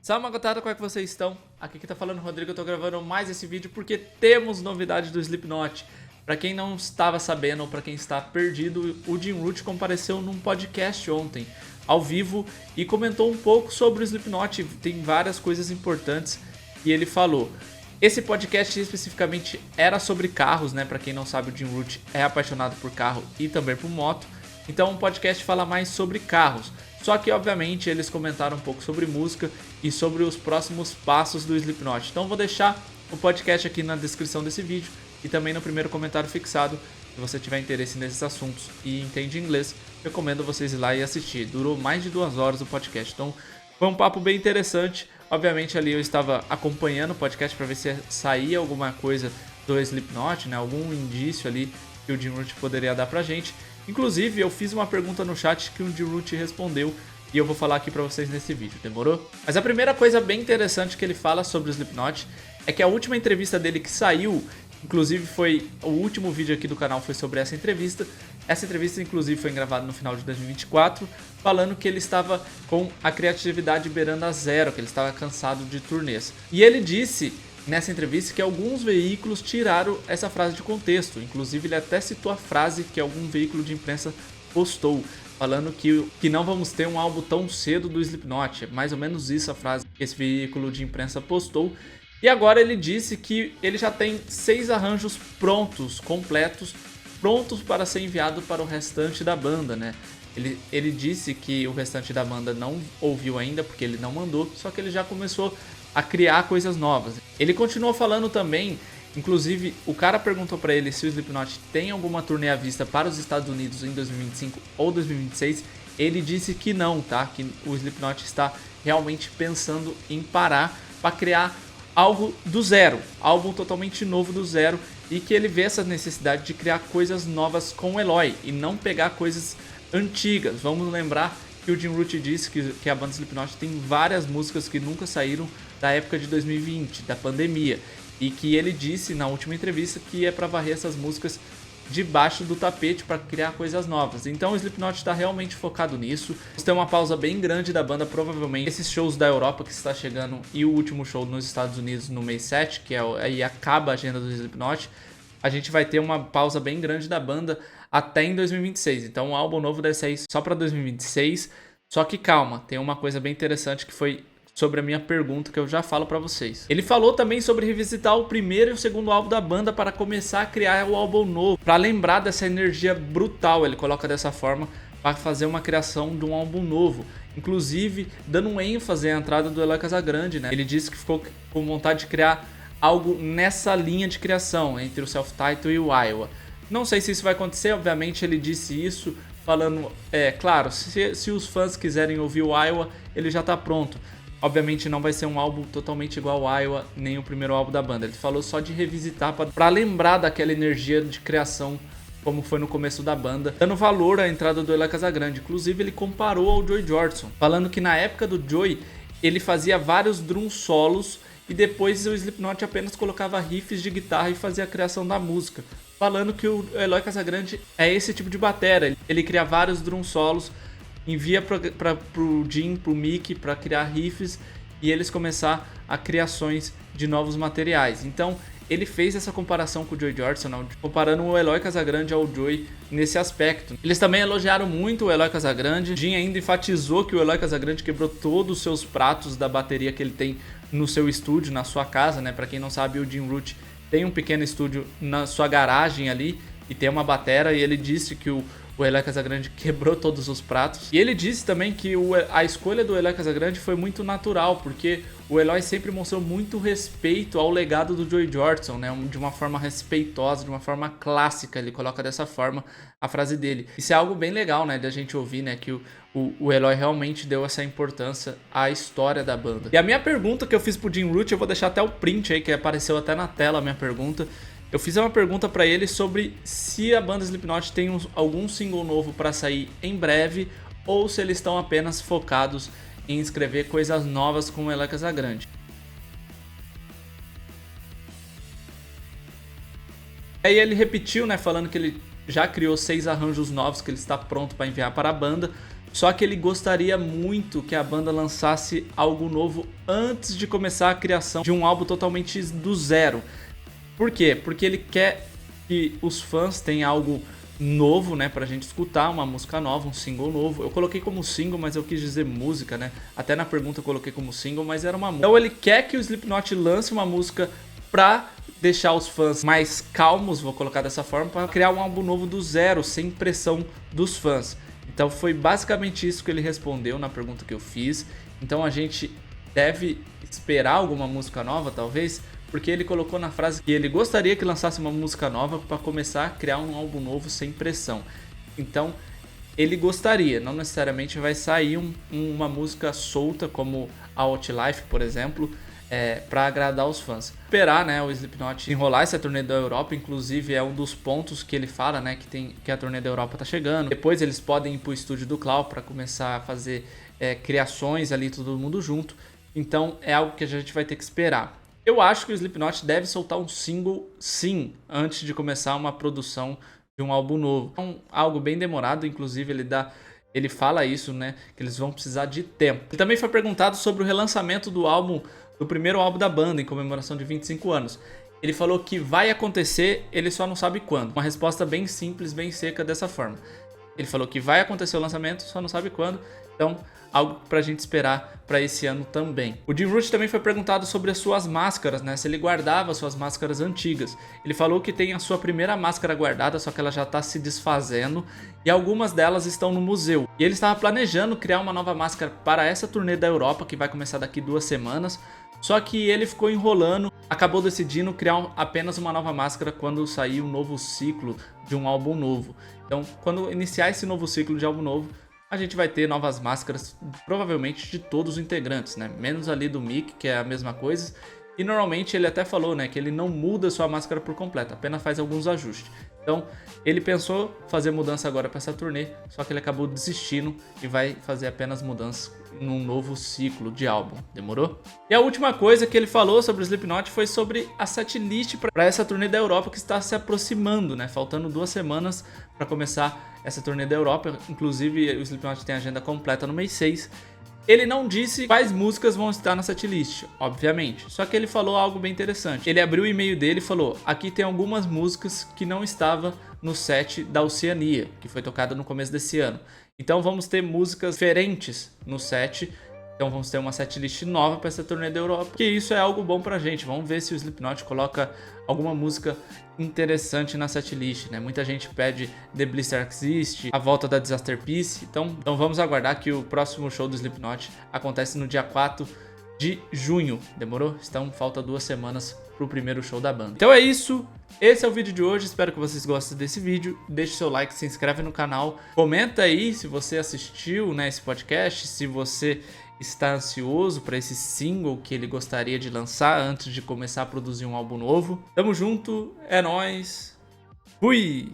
Salve, Magotada, como é que vocês estão? Aqui que tá falando o Rodrigo, eu tô gravando mais esse vídeo porque temos novidade do Slipknot. Pra quem não estava sabendo ou pra quem está perdido, o Jim Root compareceu num podcast ontem, ao vivo, e comentou um pouco sobre o Slipknot. Tem várias coisas importantes que ele falou. Esse podcast especificamente era sobre carros, né? Pra quem não sabe, o Jim Root é apaixonado por carro e também por moto. Então o podcast fala mais sobre carros. Só que, obviamente, eles comentaram um pouco sobre música e sobre os próximos passos do Slipknot. Então vou deixar o podcast aqui na descrição desse vídeo e também no primeiro comentário fixado. Se você tiver interesse nesses assuntos e entende inglês, recomendo vocês ir lá e assistir. Durou mais de 2 horas o podcast, então foi um papo bem interessante. Obviamente ali eu estava acompanhando o podcast para ver se saía alguma coisa do Slipknot, né? Algum indício ali que o Jim Root poderia dar pra gente. Inclusive, eu fiz uma pergunta no chat que o Jim Root respondeu e eu vou falar aqui pra vocês nesse vídeo, demorou? Mas a primeira coisa bem interessante que ele fala sobre o Slipknot é que a última entrevista dele que saiu, inclusive foi o último vídeo aqui do canal foi sobre essa entrevista. Essa entrevista, inclusive, foi gravada no final de 2024, falando que ele estava com a criatividade beirando a zero, que ele estava cansado de turnês. E ele disse nessa entrevista que alguns veículos tiraram essa frase de contexto. Inclusive, ele até citou a frase que algum veículo de imprensa postou, falando que não vamos ter um álbum tão cedo do Slipknot. É mais ou menos isso a frase que esse veículo de imprensa postou. E agora ele disse que ele já tem 6 arranjos prontos, completos, prontos para ser enviado para o restante da banda, né? Ele disse que o restante da banda não ouviu ainda, porque ele não mandou, só que ele já começou a criar coisas novas. Ele continuou falando também, inclusive o cara perguntou pra ele se o Slipknot tem alguma turnê à vista para os Estados Unidos em 2025 ou 2026. Ele disse que não, tá? Que o Slipknot está realmente pensando em parar para criar algo do zero, álbum totalmente novo do zero, e que ele vê essa necessidade de criar coisas novas com o Eloy e não pegar coisas antigas. Vamos lembrar que o Jim Root disse que a banda Slipknot tem várias músicas que nunca saíram da época de 2020, da pandemia, e que ele disse na última entrevista que é para varrer essas músicas debaixo do tapete para criar coisas novas. Então o Slipknot está realmente focado nisso. Tem uma pausa bem grande da banda, provavelmente esses shows da Europa que está chegando e o último show nos Estados Unidos no mês 7, que aí acaba a agenda do Slipknot. A gente vai ter uma pausa bem grande da banda até em 2026. Então o álbum novo deve sair só para 2026. Só que calma, tem uma coisa bem interessante que foi sobre a minha pergunta que eu já falo pra vocês. Ele falou também sobre revisitar o primeiro e o segundo álbum da banda para começar a criar o álbum novo, para lembrar dessa energia brutal, ele coloca dessa forma, para fazer uma criação de um álbum novo. Inclusive, dando um ênfase à entrada do Eloy Casagrande, né? Ele disse que ficou com vontade de criar algo nessa linha de criação, entre o Self-Titled e o Iowa. Não sei se isso vai acontecer, obviamente ele disse isso falando, claro, se os fãs quiserem ouvir o Iowa, ele já tá pronto. Obviamente não vai ser um álbum totalmente igual ao Iowa, nem o primeiro álbum da banda. Ele falou só de revisitar para lembrar daquela energia de criação como foi no começo da banda, dando valor à entrada do Eloy Casagrande. Inclusive ele comparou ao Joey Jordison, falando que na época do Joey ele fazia vários drum solos e depois o Slipknot apenas colocava riffs de guitarra e fazia a criação da música. Falando que o Eloy Casagrande é esse tipo de batera, ele cria vários drum solos, envia pro Jim, pro Mick, para criar riffs e eles começar a criações de novos materiais. Então ele fez essa comparação com o Joey Jordison, comparando o Eloy Casagrande ao Joey nesse aspecto. Eles também elogiaram muito o Eloy Casagrande. O Jim ainda enfatizou que o Eloy Casagrande quebrou todos os seus pratos da bateria que ele tem no seu estúdio, na sua casa, né? Para quem não sabe, o Jim Root tem um pequeno estúdio na sua garagem ali e tem uma batera, e ele disse que o Eloy Casagrande quebrou todos os pratos. E ele disse também que a escolha do Eloy Casagrande foi muito natural, porque o Eloy sempre mostrou muito respeito ao legado do Joey Jordison, né? De uma forma respeitosa, de uma forma clássica, ele coloca dessa forma a frase dele. Isso é algo bem legal, né, de a gente ouvir, né, que o Eloy realmente deu essa importância à história da banda. E a minha pergunta que eu fiz pro Jim Root, eu vou deixar até o print aí, que apareceu até na tela a minha pergunta. Eu fiz uma pergunta pra ele sobre se a banda Slipknot tem algum single novo pra sair em breve ou se eles estão apenas focados em escrever coisas novas com o Eloy Casagrande. Aí ele repetiu, né, falando que ele já criou 6 arranjos novos que ele está pronto para enviar para a banda, Só que ele gostaria muito que a banda lançasse algo novo antes de começar a criação de um álbum totalmente do zero. Por quê? Porque ele quer que os fãs tenham algo novo, né, pra gente escutar, uma música nova, um single novo. Eu coloquei como single, mas eu quis dizer música, né? Até na pergunta eu coloquei como single, mas era uma música. Então ele quer que o Slipknot lance uma música pra deixar os fãs mais calmos, vou colocar dessa forma, pra criar um álbum novo do zero, sem pressão dos fãs. Então foi basicamente isso que ele respondeu na pergunta que eu fiz. Então a gente deve esperar alguma música nova, talvez, porque ele colocou na frase que ele gostaria que lançasse uma música nova para começar a criar um álbum novo sem pressão. Então, ele gostaria, não necessariamente vai sair uma música solta como a Outlife, por exemplo, para agradar os fãs. Esperar, né, o Slipknot enrolar essa turnê da Europa, inclusive é um dos pontos que ele fala, né, que a turnê da Europa tá chegando. Depois eles podem ir pro estúdio do Clau para começar a fazer criações ali, todo mundo junto. Então, é algo que a gente vai ter que esperar. Eu acho que o Slipknot deve soltar um single, sim, antes de começar uma produção de um álbum novo. Algo bem demorado, inclusive ele fala isso, né, que eles vão precisar de tempo. Ele também foi perguntado sobre o relançamento do primeiro álbum da banda, em comemoração de 25 anos. Ele falou que vai acontecer, ele só não sabe quando. Uma resposta bem simples, bem seca dessa forma. Ele falou que vai acontecer o lançamento, só não sabe quando. Então, algo pra gente esperar pra esse ano também. O Jim Root também foi perguntado sobre as suas máscaras, né? Se ele guardava suas máscaras antigas. Ele falou que tem a sua primeira máscara guardada, só que ela já tá se desfazendo. E algumas delas estão no museu. E ele estava planejando criar uma nova máscara para essa turnê da Europa, que vai começar daqui 2 semanas. Só que ele ficou enrolando, acabou decidindo criar apenas uma nova máscara quando sair um novo ciclo de um álbum novo. Então, quando iniciar esse novo ciclo de álbum novo, a gente vai ter novas máscaras, provavelmente de todos os integrantes, né? Menos ali do Mick, que é a mesma coisa. E normalmente ele até falou, né, que ele não muda sua máscara por completo, apenas faz alguns ajustes. Então, ele pensou fazer mudança agora para essa turnê, só que ele acabou desistindo e vai fazer apenas mudanças num novo ciclo de álbum. Demorou? E a última coisa que ele falou sobre o Slipknot foi sobre a setlist para essa turnê da Europa que está se aproximando, né? Faltando 2 semanas para começar essa turnê da Europa. Inclusive, o Slipknot tem a agenda completa no mês 6. Ele não disse quais músicas vão estar na setlist, obviamente. Só que ele falou algo bem interessante. Ele abriu o e-mail dele e falou: aqui tem algumas músicas que não estavam no set da Oceania, que foi tocada no começo desse ano. Então vamos ter músicas diferentes no set. Então vamos ter uma setlist nova para essa turnê da Europa. Que isso é algo bom pra gente. Vamos ver se o Slipknot coloca alguma música interessante na setlist, né? Muita gente pede The Blister Exist, a volta da Disaster Piece. Então vamos aguardar que o próximo show do Slipknot acontece no dia 4 de junho. Demorou? Então falta 2 semanas pro primeiro show da banda. Então é isso. Esse é o vídeo de hoje. Espero que vocês gostem desse vídeo. Deixe seu like, se inscreve no canal. Comenta aí se você assistiu, né, esse podcast, se você está ansioso para esse single que ele gostaria de lançar antes de começar a produzir um álbum novo. Tamo junto, é nóis. Fui!